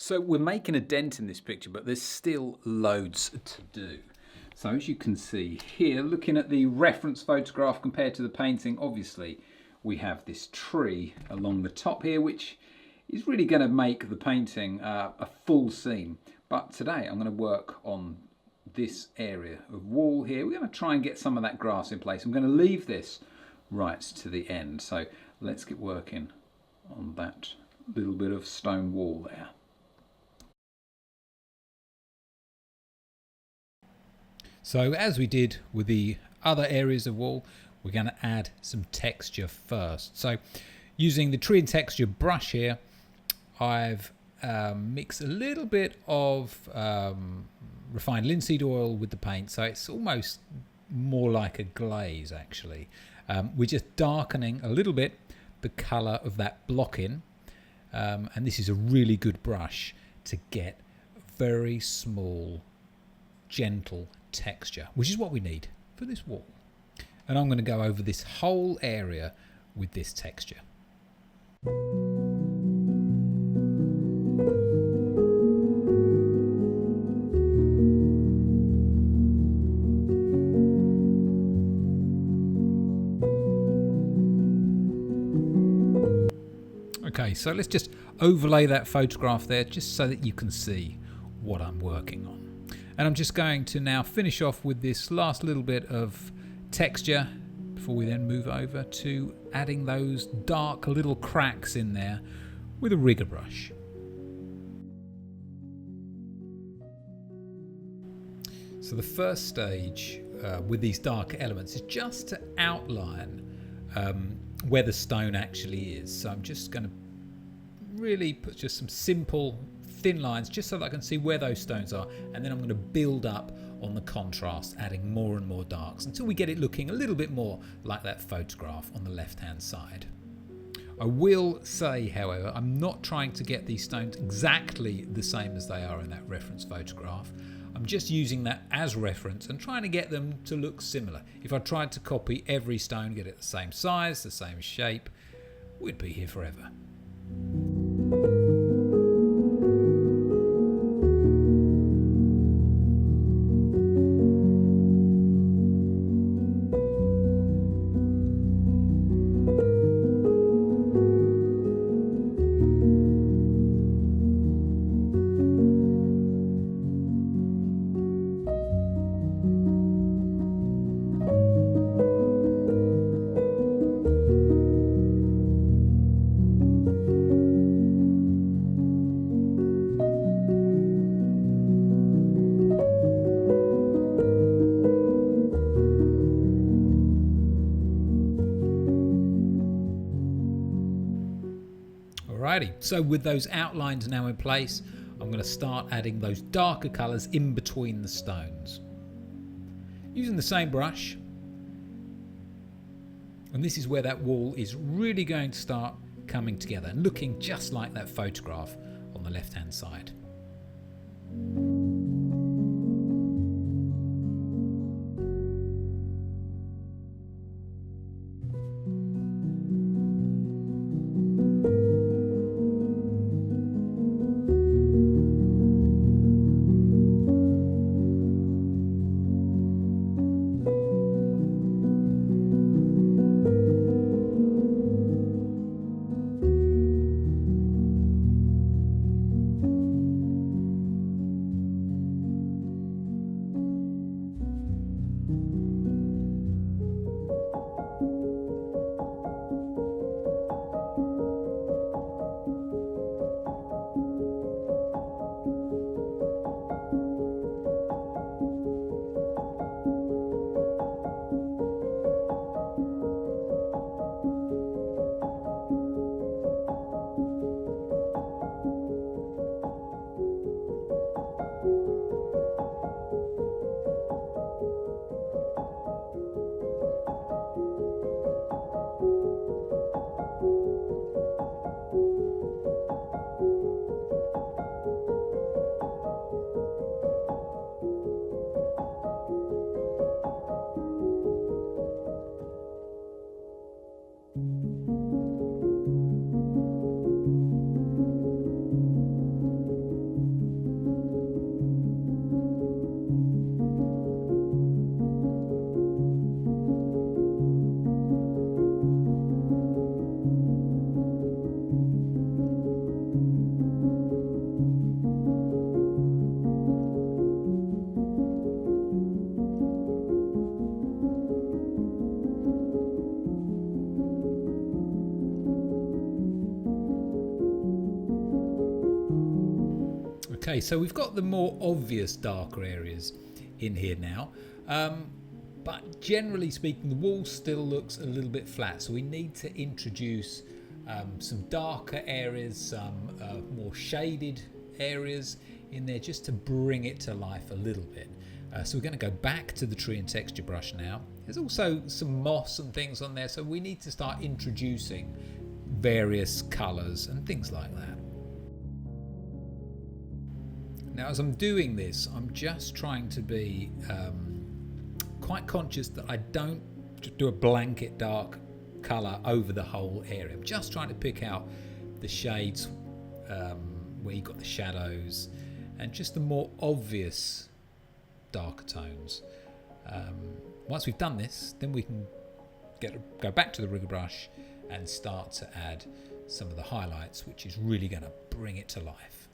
So we're making a dent in this picture, but there's still loads to do. So as you can see here, looking at the reference photograph compared to the painting, obviously we have this tree along the top here, which is really going to make the painting a full scene. But today I'm going to work on this area of wall here. We're going to try and get some of that grass in place. I'm going to leave this right to the end. So let's get working on that little bit of stone wall there. So as we did with the other areas of wall, we're going to add some texture first. So using the tree and texture brush here, I've mixed a little bit of refined linseed oil with the paint, so it's almost more like a glaze actually. We're just darkening a little bit the colour of that blocking, and this is a really good brush to get very small, gentle texture, which is what we need for this wall. And I'm going to go over this whole area with this texture. Okay, so let's just overlay that photograph there just so that you can see what I'm working on. And I'm just going to now finish off with this last little bit of texture before we then move over to adding those dark little cracks in there with a rigger brush. So the first stage with these dark elements is just to outline where the stone actually is. So I'm just going to really put just some simple thin lines just so that I can see where those stones are, and then I'm going to build up on the contrast, adding more and more darks until we get it looking a little bit more like that photograph on the left hand side. I will say, however, I'm not trying to get these stones exactly the same as they are in that reference photograph. I'm just using that as reference and trying to get them to look similar. If I tried to copy every stone, get it the same size, the same shape, we'd be here forever. Alrighty, so with those outlines now in place, I'm going to start adding those darker colours in between the stones. Using the same brush, and this is where that wall is really going to start coming together and looking just like that photograph on the left hand side. Okay, so we've got the more obvious darker areas in here now, but generally speaking the wall still looks a little bit flat, so we need to introduce some darker areas, some more shaded areas in there just to bring it to life a little bit. So we're going to go back to the tree and texture brush now. There's also some moss and things on there, so we need to start introducing various colours and things like that. Now as I'm doing this, I'm just trying to be quite conscious that I don't do a blanket dark colour over the whole area. I'm just trying to pick out the shades where you've got the shadows and just the more obvious darker tones. Once we've done this, then we can go back to the rigger brush and start to add some of the highlights, which is really going to bring it to life.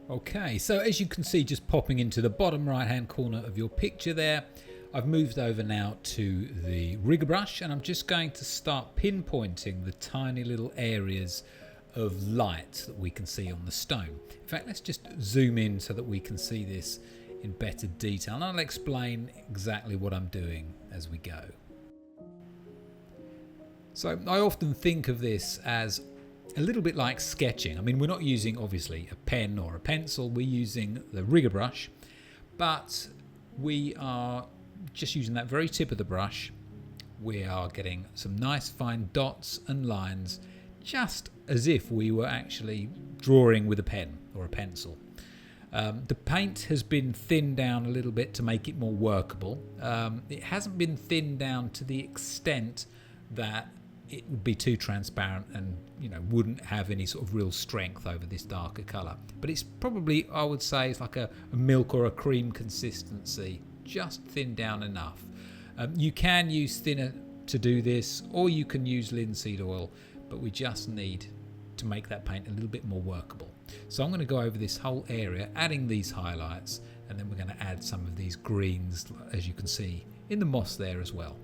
Okay, so as you can see, just popping into the bottom right hand corner of your picture there, I've moved over now to the rigger brush and I'm just going to start pinpointing the tiny little areas of light that we can see on the stone. In fact, let's just zoom in so that we can see this in better detail, and I'll explain exactly what I'm doing as we go. So I often think of this as a little bit like sketching. I mean, we're not using obviously a pen or a pencil, we're using the rigger brush, but we are just using that very tip of the brush. We are getting some nice fine dots and lines, just as if we were actually drawing with a pen or a pencil. The paint has been thinned down a little bit to make it more workable. It hasn't been thinned down to the extent that it would be too transparent and, you know, wouldn't have any sort of real strength over this darker colour. But it's probably, I would say, it's like a milk or a cream consistency, just thinned down enough. You can use thinner to do this, or you can use linseed oil, but we just need to make that paint a little bit more workable. So I'm going to go over this whole area, adding these highlights, and then we're going to add some of these greens, as you can see in the moss there as well.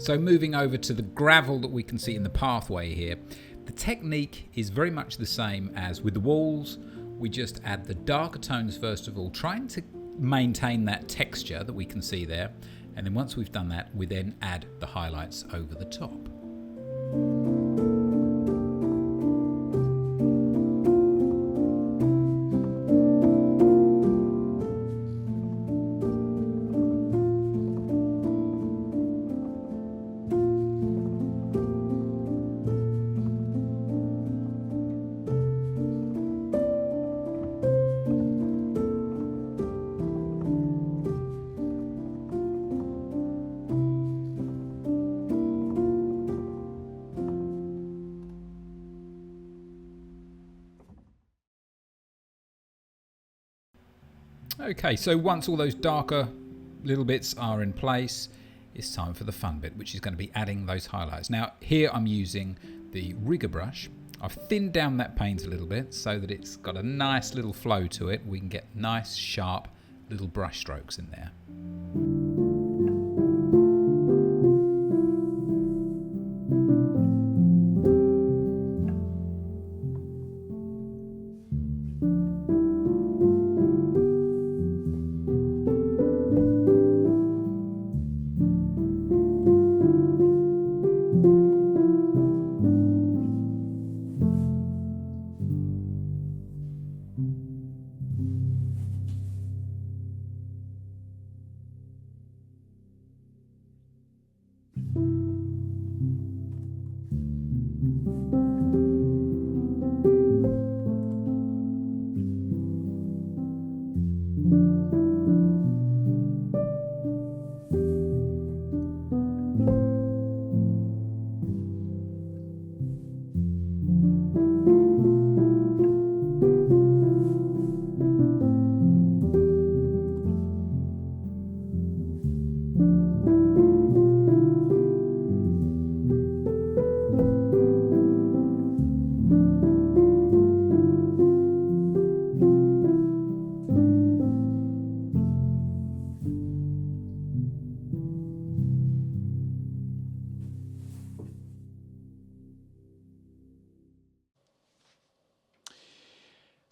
So moving over to the gravel that we can see in the pathway here, the technique is very much the same as with the walls. We just add the darker tones first of all, trying to maintain that texture that we can see there. And then once we've done that, we then add the highlights over the top. Okay, so once all those darker little bits are in place, it's time for the fun bit, which is going to be adding those highlights. Now, here I'm using the rigger brush. I've thinned down that paint a little bit so that it's got a nice little flow to it. We can get nice, sharp little brush strokes in there.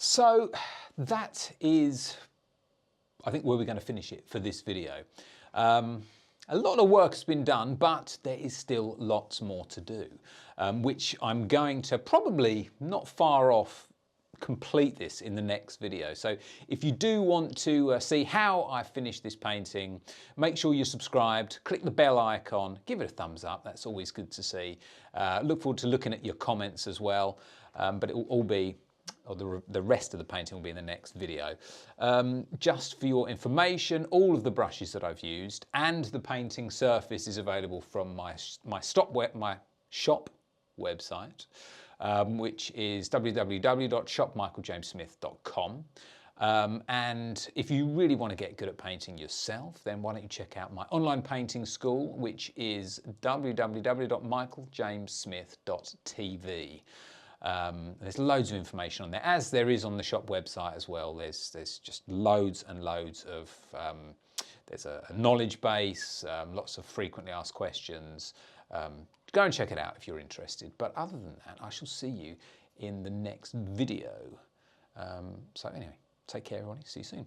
So that is, I think, where we're going to finish it for this video. A lot of work has been done, but there is still lots more to do, which I'm going to probably not far off complete this in the next video. So if you do want to see how I finish this painting, make sure you're subscribed, click the bell icon, give it a thumbs up, that's always good to see. Look forward to looking at your comments as well, but it will all be, or the rest of the painting will be in the next video. Just for your information, all of the brushes that I've used and the painting surface is available from my shop website, which is www.shopmichaeljamessmith.com. And if you really want to get good at painting yourself, then why don't you check out my online painting school, which is www.michaeljamessmith.tv. There's loads of information on there, as there is on the shop website as well. There's just loads and loads of, there's a knowledge base, lots of frequently asked questions. Go and check it out if you're interested. But other than that, I shall see you in the next video. So anyway, take care everybody, see you soon.